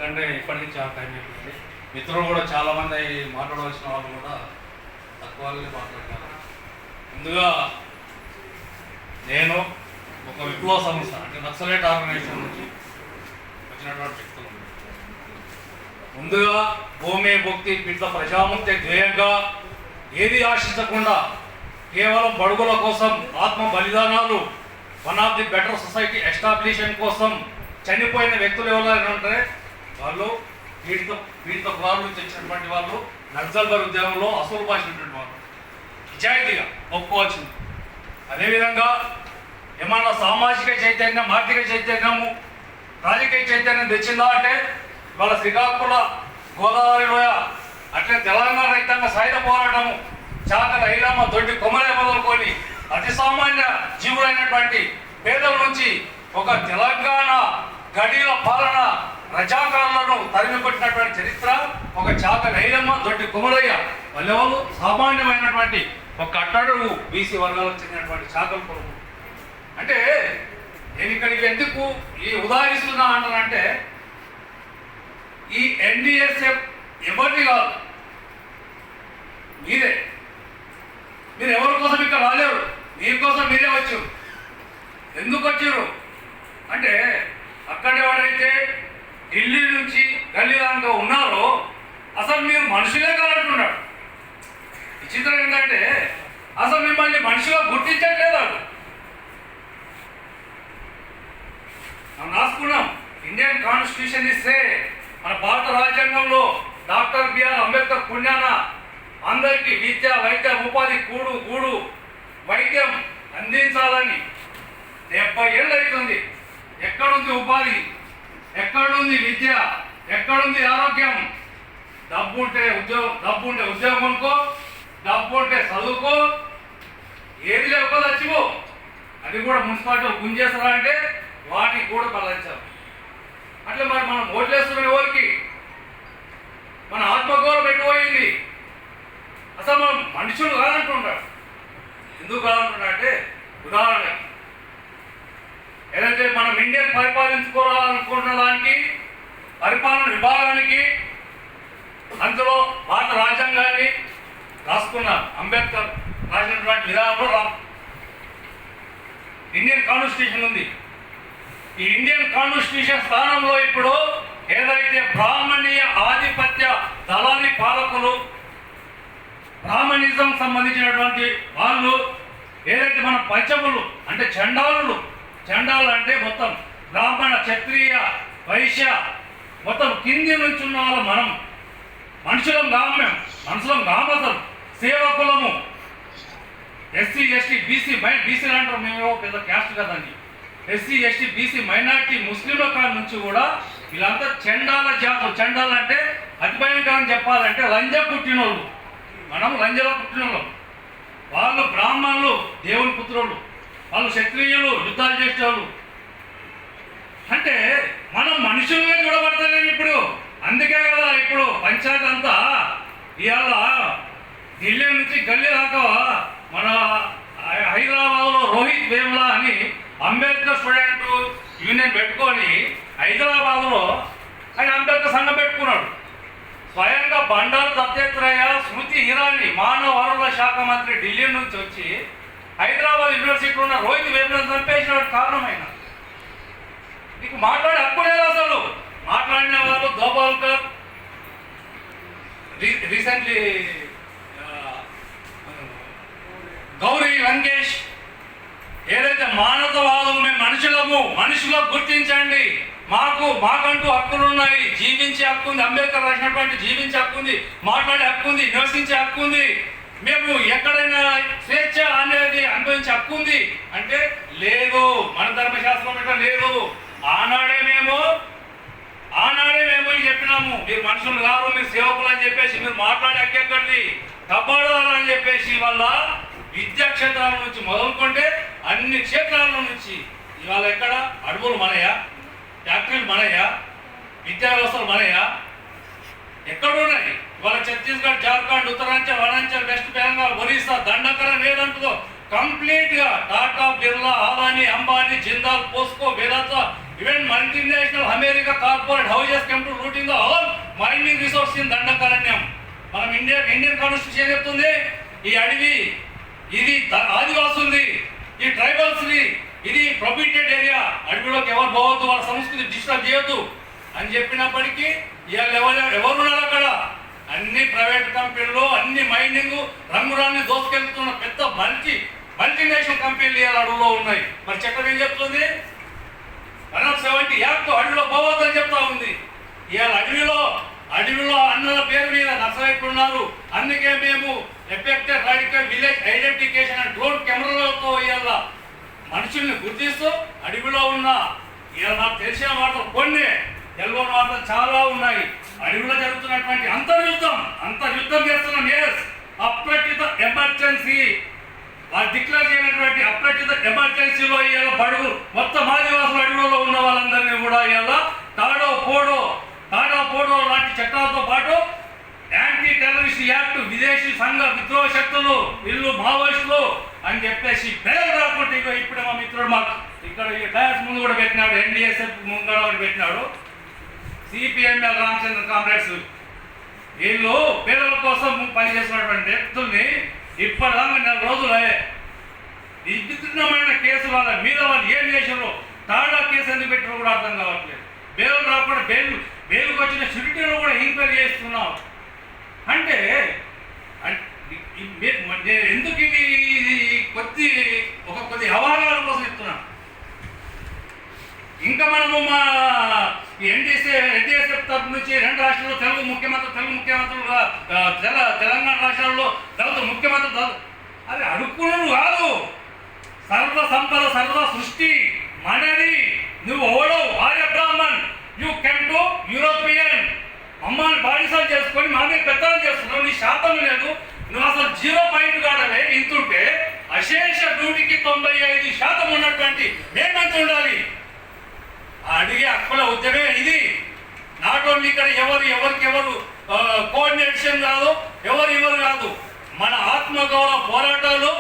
ఎందుకంటే ఇప్పటికీ చాలా టైం అయిపోయింది. మిత్రులు కూడా చాలామంది మాట్లాడవలసిన వాళ్ళు కూడా తక్కువ వాళ్ళే మాట్లాడతారు. ముందుగా నేను ఒక విప్లవ సంస్థ అంటే నక్సలైట్ ఆర్గనైజేషన్ నుంచి వచ్చినటువంటి వ్యక్తులు. ముందుగా భూమి భక్తి పీఠ ప్రజాముక్తి ధ్యేయంగా ఏది ఆశించకుండా కేవలం బడుగుల కోసం ఆత్మ బలిదానాలు one of the better society establishment కోసం చనిపోయిన వ్యక్తులు ఎవరైనా ఉంటే వాళ్ళు వీటితో కులాల నుంచి వచ్చినటువంటి వాళ్ళు నక్సల్బర్ ఉద్యమంలో అసలు పాసినటువంటి వాళ్ళు నిజాయితీగా ఒప్పుకోవాల్సింది. అదేవిధంగా ఏమన్నా సామాజిక చైతన్యం, ఆర్థిక చైతన్యము, రాజకీయ చైతన్యం తెచ్చిందా అంటే వాళ్ళ శ్రీకాకుళ గోదావరి లోయ అట్లే తెలంగాణ రైతాంగ సాయుధ పోరాటము చాకల ఐలమ్మ దొడ్డి కొమ్మలే మొదలుకొని అతి సామాన్య జీవులైనటువంటి పేదల నుంచి ఒక తెలంగాణ గడిల పాలన రజాకారులను తరిమి కొట్టినటువంటి చరిత్ర ఒక చాకల ఐలమ్మ దొడ్డి కొమరయ్య వాళ్ళెవరు సామాన్యమైనటువంటి ఒక అట్టడుగు బీసీ వర్గాలకు చెందినటువంటి చాకల కొరకు. అంటే నేను ఇక్కడికి ఎందుకు ఈ ఉదాహరిస్తున్నా అంటానంటే ఈ ఎన్డీఎస్ఎఫ్ ఎవరిది కాదు, మీరే. మీరు ఎవరి కోసం ఇక్కడ రాలేరు, మీకోసం మీరే వచ్చారు. ఎందుకు వచ్చారు అంటే అక్కడ ఎవరైతే ఢిల్లీ నుంచి గల్లీ దాకా ఉన్నారో అసలు మీరు మనుషులే కాదంటున్నాడు. విచిత్రం ఏంటంటే అసలు మిమ్మల్ని మనిషిగా గుర్తించట్లేదు. మనం రాసుకున్నాం ఇండియన్ కాన్స్టిట్యూషన్ ఇస్తే మన భారత రాజ్యాంగంలో డాక్టర్ బిఆర్ అంబేద్కర్ పుణ్యాన అందరికీ విద్య, వైద్యం, ఉపాధి, గూడు వైద్యం అందించాలని 70 ఏళ్ళు అవుతుంది. ఎక్కడుంది ఉపాధి, ఎక్కడుంది విద్య, ఎక్కడుంది ఆరోగ్యం? డబ్బు ఉంటే ఉద్యోగం కొనుక్కో, డబ్బు ఉంటే చదువుకో, ఏది లేకపోతే వచ్చిపో. అది కూడా మున్సిపాలిటీ గుంజేస్తారా అంటే వాటికి కూడా బలాయించాలి. అట్లా మరి మనం ఓట్లేస్తున్న ఎవరికి మన ఆత్మగౌరవం పెట్టిపోయింది. అసలు మనం మనుషులు కాదంటున్నాడు. ఎందుకు కాదంటున్నా అంటే ఉదాహరణ ఏదైతే మనం ఇండియన్ పరిపాలించుకోవాలనుకున్న దానికి పరిపాలన విభాగానికి అందులో భారత రాజ్యాంగాన్ని రాసుకున్న అంబేద్కర్ రాసినటువంటి విధానంలో ఇండియన్ కాన్స్టిట్యూషన్ ఉంది. ఈ ఇండియన్ కాన్స్టిట్యూషన్ స్థానంలో ఇప్పుడు ఏదైతే బ్రాహ్మణీయ ఆధిపత్య దళారీ పాలకులు, బ్రాహ్మణిజం సంబంధించినటువంటి వాళ్ళు ఏదైతే మన పంచములు అంటే చండాలు అంటే మొత్తం బ్రాహ్మణ, క్షత్రియ, వైశ్య మొత్తం కింది నుంచి ఉన్న వాళ్ళు మనం మనుషులం కామసలు సేవకులము, ఎస్సీ ఎస్టీ బీసీ అంటారు. మేము పెద్ద క్యాస్ట్ కదండి. ఎస్సీ ఎస్టీ బీసీ మైనార్టీ ముస్లింల కాడ నుంచి కూడా వీళ్ళంతా చండాల జాతులు. చండాలు అంటే అతి భయంకరం చెప్పాలంటే లంజ పుట్టినోళ్ళు. మనం లంజలో పుట్టినోళ్ళం. వాళ్ళు బ్రాహ్మణులు, దేవుని పుత్రులు, వాళ్ళు క్షత్రియులు, యుద్ధాలు చేసేవాళ్ళు. అంటే మనం మనుషులుగా చూడబడతలేదు ఇప్పుడు. అందుకే కదా ఇప్పుడు పంచాయతీ అంతా ఇవాళ ఢిల్లీ నుంచి గల్లీ దాకా మన హైదరాబాద్లో రోహిత్ వేముల అని అంబేద్కర్ స్టూడెంట్ యూనియన్ పెట్టుకొని హైదరాబాద్లో ఆయన అంబేద్కర్ సంఘం పెట్టుకున్నాడు. స్వయంగా బండారు దత్తాత్రేయ, స్మృతి ఇరానీ మానవ వనరుల శాఖ మంత్రి ఢిల్లీ నుంచి వచ్చి హైదరాబాద్ యూనివర్సిటీలో ఉన్న రోహిత్ వేములను చంపేసిన కారణమైన నీకు మాట్లాడే హక్కు లేదు. అసలు మాట్లాడిన వాళ్ళు దోబాల్కర్, రీసెంట్లీ గౌరీ లంకేష్ ఏదైతే మానవవాదులు మేము మనుషులకు గుర్తించండి, మాకంటూ హక్కులు ఉన్నాయి, జీవించే హక్కు ఉంది, అంబేద్కర్ రాసినటువంటి జీవించే హక్కు ఉంది, మాట్లాడే హక్కు ఉంది, నివసించే హక్కు ఉంది, మేము ఎక్కడైనా స్వేచ్ఛ అనేది అనుభవించే హక్కు ఉంది అంటే లేదు. మన ధర్మశాస్త్రం ఇట్లా లేదు. ఆనాడే మేము చెప్పినాము మీరు మనుషులు కాదు, మీరు సేవకులు అని చెప్పేసి మీరు మాట్లాడే హక్కు ఎక్కడిది, కాపాడాలని చెప్పేసి వాళ్ళ విద్యా క్షేత్రాల నుంచి మొదలుకుంటే అన్ని క్షేత్రాల నుంచి ఇవాళ ఎక్కడ అడవులు మనయా, ఫ్యాక్టరీలు మనయా, విద్యా వ్యవస్థలు మనయా, ఎక్కడున్నాయి? ఇవాళ ఛత్తీస్గఢ్, జార్ఖండ్, ఉత్తరాంచల్, వనాంచల్, వెస్ట్ బెంగాల్, ఒరిస్సా, దండకర లేదంటుందో కంప్లీట్ గా Tata, Birla, Adani, Ambani, Jindal, POSCO, Vedanta, even multinational America corporate houses come to root in mining resource in Dandakaranya. మనం ఇండియన్ కాన్స్టిట్యూషన్ చెప్తుంది ఈ అడవి ఇది ఆదివాసులది, ఈ ట్రైబల్స్ది, ఇది ప్రొహిబిటెడ్ ఏరియా, అడవిలోకి ఎవరు పోవద్దు, వాళ్ళ సంస్కృతి డిస్టర్బ్ చేయొద్దు అని చెప్పినప్పటికీ ఇవాళ ఎవరున్నారు అక్కడ? అన్ని ప్రైవేట్ కంపెనీలు, అన్ని మైనింగ్ రంగురాన్ని దోసుకెళ్తున్న పెద్ద మల్టీనేషనల్ కంపెనీలు ఇవాళ అడవిలో ఉన్నాయి. మరి చట్టం ఏం చెప్తుంది? 170 యాక్ట్ అడవిలో పోవద్దని చెప్తా ఉంది. ఇవాళ అడవిలో అన్నల పేరు మీద నక్సలైట్లు ఉన్నారు. అందుకే మేము affected radical village identification and drone కెమెరాలతో ఇవాళ మనుషుల్ని గుర్తిస్తూ అడవిలో ఉన్న ఇవాళ నాకు తెలిసిన వార్తలు కొన్ని, తెలియని వార్తలు చాలా ఉన్నాయి. అడవిలో జరుగుతున్నటువంటి అంతర్యుద్ధం చేస్తున్నాం. ఎస్, అప్రకృత ఎమర్జెన్సీ, వాళ్ళు డిక్లేర్ చేయనటువంటి అప్రకృత ఎమర్జెన్సీలో ఇవాళ బడుగు మొత్తం ఆదివాసులు అడవిలో ఉన్న వాళ్ళందరినీ కూడా ఇవాళ తాడో పోడో లాంటి చట్టాలతో పాటు యాంటీ టెర్రరిస్ట్ యాక్ట్, విదేశీ సంఘ విద్రోహ శక్తులు, వీళ్ళు మావోయిస్టులు అని చెప్పేసి పేరు రాకుండా ఇప్పుడు మా మిత్రుడు మాకు ఇక్కడ ఈ టైర్స్ ముందు కూడా పెట్టినాడు, ఎన్డీఎస్ఎఫ్ ముందు కూడా పెట్టినాడు, సిపిఎంఎల్ రామచంద్ర కామ్రేడ్స్. వీళ్ళు పేదల కోసం పనిచేస్తున్నటువంటి వ్యక్తుల్ని ఇప్పటిదాకా 4 రోజులే విభిన్నమైన కేసుల వాళ్ళ మీద వాళ్ళు ఏం చేశారో, తాడా కేసు ఎందుకు పెట్టారో కూడా అర్థం కావట్లేదు. బెయిల్ రాకుండా బెయిల్కి వచ్చిన షూరిటీలో కూడా ఎంక్వైరీ చేస్తున్నాం. అంటే ఎందుకు ఇది కొద్ది వ్యవహారాల కోసం చెప్తున్నాం. ఇంకా మనము మా ఎన్డీఎస్ఎఫ్ తరఫు నుంచి 2 రాష్ట్రాల్లో తెలుగు ముఖ్యమంత్రులుగా తెలంగాణ రాష్ట్రాల్లో దళిత ముఖ్యమంత్రులు అది అడుక్కున్నాను కాదు. సర్వ సంపద సర్వ సృష్టి మనది. నువ్వు ఓడో Arya Brahman, you came to European, మమ్మల్ని బానిసలు చేసుకొని మా మీద పెత్తనం చేస్తున్నావు. నీ శాతం లేదు, నువ్వు అసలు 0 పాయింట్ కాడలే ఇంతుంటే అశేష డ్యూటీకి 95% ఉన్నటువంటి మేమెంత ఉండాలి? అడిగే హక్కుల ఉద్యమే ఇది. నాట్ ఓన్లీ ఇక్కడ ఎవరికెవరు కోఆర్డినేషన్ కాదు, ఎవరు కాదు. మన ఆత్మగౌరవ పోరాటాలు,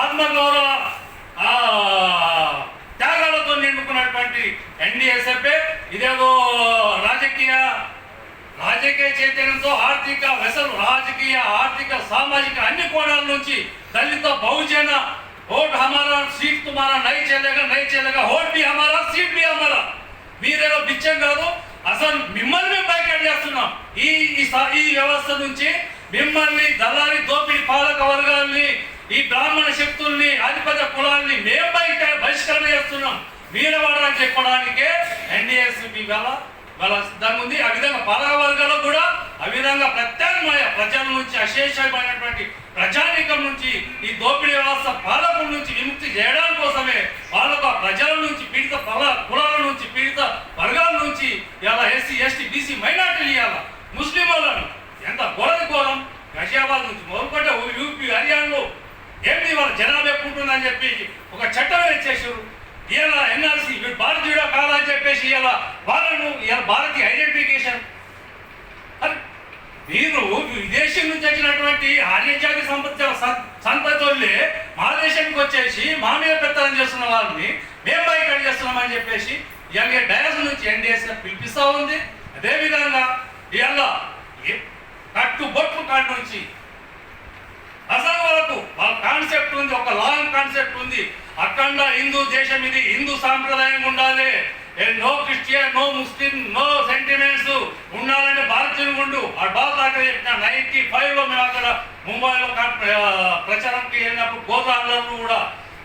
ఆత్మగౌరవ త్యాగాలతో నిండుకున్నటువంటి ఎన్డీఎస్ఎఫ్ ఇదేదో రాజకీయ చైతన్యంతో ఆర్థిక వెసలు, రాజకీయ ఆర్థిక సామాజిక అన్ని కోణాల నుంచి దళిత బహుజన ఓట్ హమారా సీట్ తుమారా నై చెల్లెగా ఓట్ బి హమారా సీట్ బి హమారా. మీరేదో బిచ్చం కాదు, అసలు మిమ్మల్ని మేము బైకాట్ చేస్తున్నాం. ఈ వ్యవస్థ నుంచి మిమ్మల్ని దళారి దోపిడీ పాలక వర్గాల్ని, ఈ బ్రాహ్మణ శక్తుల్ని, ఆధిపత్య కులాల్ని మేము బహిష్కరణ చేస్తున్నాం. వీరవాడని చెప్పడానికే ఎన్డీఎస్ఎఫ్ వాళ్ళ సిద్ధంగా ఉంది. ఆ విధంగా పాలక వర్గాలు కూడా ఆ విధంగా ప్రత్యామ్నాయ ప్రజల నుంచి, అశేషమైనటువంటి ప్రజానీకం నుంచి, ఈ దోపిడీ వ్యవస్థ పాలకుల నుంచి విముక్తి చేయడం కోసమే వాళ్ళకు ఆ ప్రజల నుంచి, పీడిత కులాల నుంచి, పీడిత వర్గాల నుంచి ఇలా ఎస్సీ ఎస్టీ బీసీ మైనార్టీలు ఇవ్వాల, ముస్లిం వాళ్ళను ఎంత ఘోరం. గజియాబాద్ నుంచి మొదలుపడ్డ యూపీ హర్యానాలో ఏంటి వాళ్ళ జనాభా ఎక్కువ ఉంటుందని చెప్పి ఒక చట్టం ఇచ్చేసారు. ఇలా ఎన్ఆర్సీ భారతీయుడా కాదని చెప్పేసి ఇలా వాళ్ళను భారతీయ ఐడెంటిఫికేషన్. మీరు విదేశం నుంచి వచ్చినటువంటి ఆర్యజాతి సంతతుల్ని మా దేశానికి వచ్చేసి మా మీద పెత్తనం చేస్తున్న వాళ్ళని మేము బైకాట్ చేస్తున్నామని చెప్పేసి ఇవాళ డయాస్ నుంచి ఎన్డీఎస్ఎఫ్ పిలిపిస్తూ ఉంది. అదేవిధంగా ఇవాళ కట్టుబొట్టు కాడి నుంచి అసలు వాళ్ళ కాన్సెప్ట్ ఉంది, ఒక లాంగ్ కాన్సెప్ట్ ఉంది. అఖండ హిందూ దేశం ఇది, హిందూ సాంప్రదాయం ఉండాలి, నో క్రిస్టియన్, నో ముస్లిం, నో సెంటిమెంట్స్ ఉండాలంటే భారతీయులు ఉండు. ఆ బాల్ ఠాకరే చెప్పిన 95లో మేము అక్కడ ముంబైలో ప్రచారంకి వెళ్ళినప్పుడు గోదావరిలో కూడా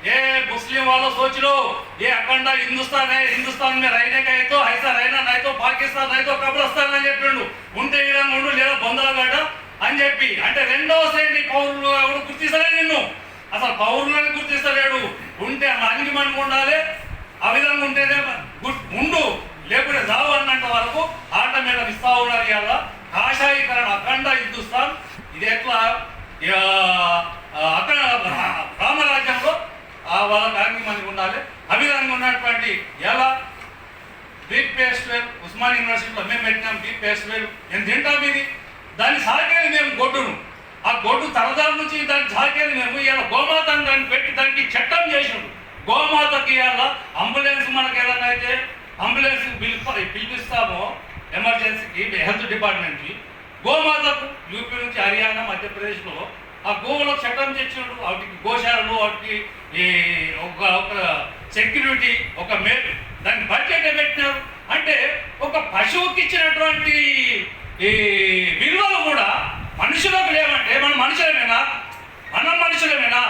ఏ मुस्लिम वालों सोच लो ये अखंड हिंदुस्तान है, हिंदुस्तान में रहने का है तो ऐसा रहना, नहीं तो पाकिस्तान, नहीं तो कब्रस्तान అని చెప్పిండు. ఉంటే ఇలా ఉండు లేదా బొందలగడ్డ అని చెప్పి అంటే రెండవ శ్రేణి పౌరులు ఎవరు గుర్తిస్తలేడు నిన్ను, అసలు పౌరులను గుర్తిస్తలేడు. ఉంటే అణిగి మనకు ఉండాలి, ఆ విధంగా ఉంటేనే ఉండు, లేకుంటే జావు అన్నంత వరకు ఆట మీద ఇస్తా ఉన్నారు. ఇవాళ కాషాయీకరణ అఖండ హిందుస్థాన్ ఇది ఎట్లా అక్కడ రామరాజ్యంలో వాళ్ళకి అణిగి మనకు ఉండాలి. ఆ విధంగా ఉన్నటువంటి ఎలా బీప్ ఫెస్టివల్ ఉస్మాన్ యూనివర్సిటీలో మేము పెట్టినాం. బీప్ ఫెస్టివల్ నేను తింటాం, ఇది దాన్ని సాకేది మేము గొడ్డును, ఆ గొడ్డు తరదాల నుంచి దాన్ని సాకేది మేము. ఇలా గోమాతను దాన్ని పెట్టి దానికి చట్టం చేసినాడు. గోమాతకి ఇలా అంబులెన్స్ మనకి ఏదైనా అయితే అంబులెన్స్ పిలిపిస్తామో ఎమర్జెన్సీకి హెల్త్ డిపార్ట్మెంట్కి గోమాతకు యూపీ నుంచి హర్యానా మధ్యప్రదేశ్లో ఆ గోవులకు చట్టం తెచ్చినప్పుడు వాటికి గోశాలలు వాటికి ఈ ఒక సెక్యూరిటీ ఒక మేల్ దాన్ని బడ్జెట్ పెట్టినారు. అంటే ఒక పశువుకి ఇచ్చినటువంటి ఈ విలువలు కూడా మనుషులకు లేవంటే మనం మనుషులమేనా?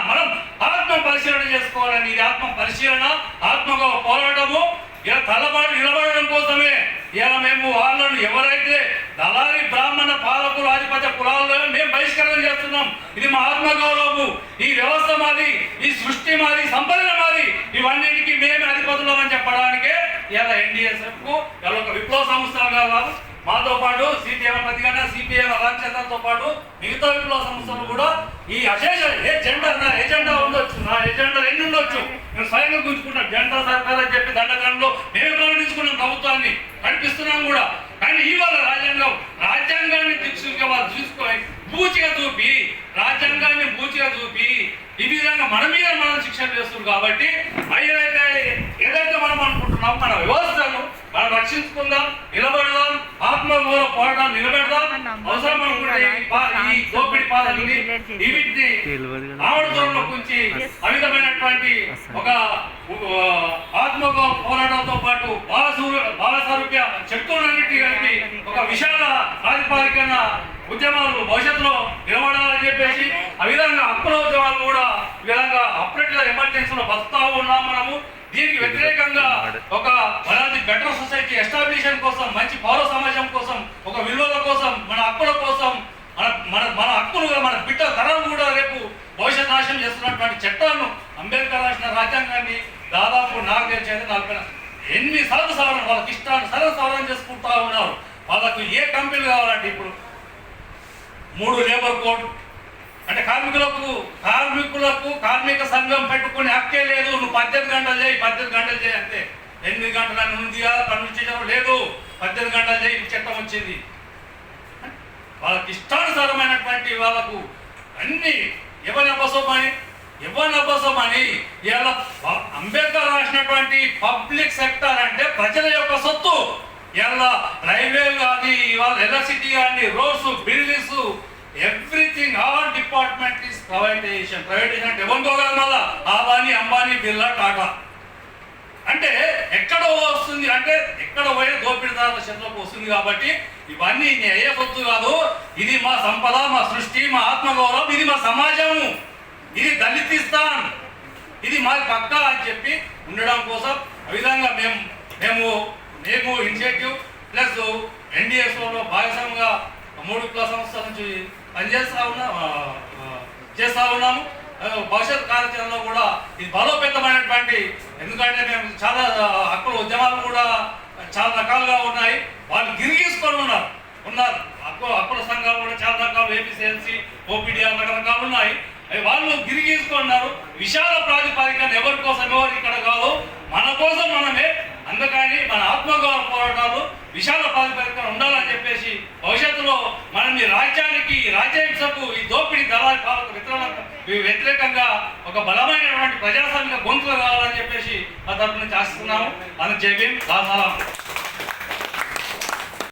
మనం ఆత్మ పరిశీలన చేసుకోవాలని, ఇది ఆత్మ పరిశీలన, ఆత్మగా పోరాటము. ఇలా తలబాటు నిలబడడం కోసమే ఇలా మేము వాళ్ళను ఎవరైతే దళారి బ్రాహ్మణ పాలకులు ఆధిపత్య కులాల్లో మేము బహిష్కరణ చేస్తున్నాం. ఇది మా ఆత్మగౌరవము, ఈ వ్యవస్థ మాది, ఈ సృష్టి మాది, సంపద మాది, ఇవన్నిటికీ మేమే అధిపతులం అని చెప్పడానికే ఇలా ఎన్డీఎస్ఎఫ్కు ఇలా ఒక విప్లవ సంస్థలుగా కాదు, మాతో పాటు సిపిఎం ప్రతిఘటన, సిపిఎం రామచంద్రతో పాటు మిగతా విప్లవ సంస్థలు కూడా ఈ అశేష ఏ జెండర్ నా ఎజెండా ఉండొచ్చు, నా ఎజెండా ఎన్ని ఉండొచ్చు, మేము స్వయంగా గుంజుకున్నాం. జెండా సర్కార్ అని చెప్పి దండకాండలో మేము ప్రకటించుకున్నాం, ప్రభుత్వాన్ని నడిపిస్తున్నాం కూడా. కానీ ఇవాళ రాజ్యాంగాన్ని దిక్సూచిగా వాళ్ళు చూసుకొని బూచిగా చూపి, రాజ్యాంగాన్ని బూచిగా చూపి ఈ విధంగా మన మీద మనం శిక్షణ చేస్తున్నారు. కాబట్టి ఏదైతే మనం అనుకుంటున్నాం మన వ్యవస్థను మనం రక్షించుకుందాం, నిలబెడదాం, ఆత్మగౌరవ పోరాటం నిలబెడదాం. అవసరం అనుకుంటే ఈ దోపిడి పాలనని వీటిని ఆవిడలో గురించి అమితమైనటువంటి ఒక ఆత్మగౌరవ పోరాటంతో పాటు బాలసారూప్య శక్తులన్నిటి కలిపి ఒక విశాల ప్రాతిపాదికన ఉద్యమాలు భవిష్యత్తులో నిలబడాలని చెప్పేసి ఆ విధంగా హక్కుల ఉద్యమాలు కూడా ఈ విధంగా అప్పట్లో ఎమర్జెన్సీలో బతుకుతా ఉన్నాం మనము. దీనికి వ్యతిరేకంగా ఒక అలాంటి బెటర్ సొసైటీ ఎస్టాబ్లిషన్ కోసం, మంచి పౌర సమాజం కోసం, ఒక విలువల కోసం, మన హక్కుల కోసం, మన హక్కులుగా మన బిడ్డ తరాలు కూడా రేపు భవిష్యత్ నాశనం చేస్తున్నటువంటి చట్టాలను అంబేద్కర్ రాసిన రాజ్యాంగాన్ని దాదాపు నాకు తెలిసేది 48 సార్లు సవరణ, వాళ్ళకి ఇష్టాన్ని సవరణ చేసుకుంటా ఉన్నారు. వాళ్ళకు ఏ కంపెనీలు కావాలంటే ఇప్పుడు 3 లేబర్ కోడ్ అంటే కార్మికులకు కార్మిక సంఘం పెట్టుకునే హక్కే లేదు. నువ్వు 18 గంటలు చేయి అంతే. 8 గంటలని ఉందిగా పనులు లేదు, 18 గంటలు చేయి చట్టం వచ్చింది. వాళ్ళకి ఇష్టానుసారమైనటువంటి వాళ్ళకు అన్ని ఇవ్వనబ్బసోమని ఇలా అంబేద్కర్ రాసినటువంటి పబ్లిక్ సెక్టర్ అంటే ప్రజల యొక్క సొత్తు. ఇలా రైల్వే కానీ ఇవాళ ఎలక్ట్రిసిటీ కానీ roads, buildings, everything all department is privatization అంటే ఎవరితో కాదు, మళ్ళా ఆదాని, అంబానీ, బిర్లా, టాటా. అంటే ఎక్కడో వస్తుంది, అంటే ఎక్కడ పోయే దోపిడీదారుల చేతిలోకి వస్తుంది. కాబట్టి ఇవన్నీ అయ్యే సొత్తు కాదు, ఇది మా సంపద, మా సృష్టి, మా ఆత్మగౌరవం, ఇది మా సమాజము, ఇది దళితిస్తాన్, ఇది మా పక్క అని చెప్పి ఉండడం కోసం ఆ విధంగా మేము ఇనిషియేటివ్ ప్లస్ ఎన్డీఎస్ఓలో భాగస్వామిగా 3 సంవత్సరాల నుంచి చేస్తా ఉన్నాము. భవిష్యత్ కార్యాచరణలో కూడా ఇది బలోపేతమైనటువంటి, ఎందుకంటే మేము చాలా హక్కుల ఉద్యమాలు కూడా చాలా రకాలుగా ఉన్నాయి. వాళ్ళు గిరిగీసుకొని ఉన్నారు హక్కుల సంఘాలు కూడా చాలా రకాలు, ఏపీసీఎల్సీ, ఓపీడీఆర్ రకరకాలు ఉన్నాయి. వాళ్ళు గిరిగీసుకున్నారు. విశాల ప్రాతిపాదికన ఎవరి కోసం ఎవరు ఇక్కడ కాదు, మన కోసం మనమే. అందుకని మన ఆత్మగౌరవ పోరాటాలు విశాల ప్రాతిపదికన ఉండాలని చెప్పేసి భవిష్యత్తులో మనం ఈ రాజ్యాంగకు ఈ దోపిడీ దళారి పాలక వ్యతిరేకంగా ఒక బలమైనటువంటి ప్రజాస్వామిక గొంతులు కావాలని చెప్పేసి ఆ తరపు నుంచి ఆశిస్తున్నాము. మనం జై భీమ్, జై శ్రీరామ్.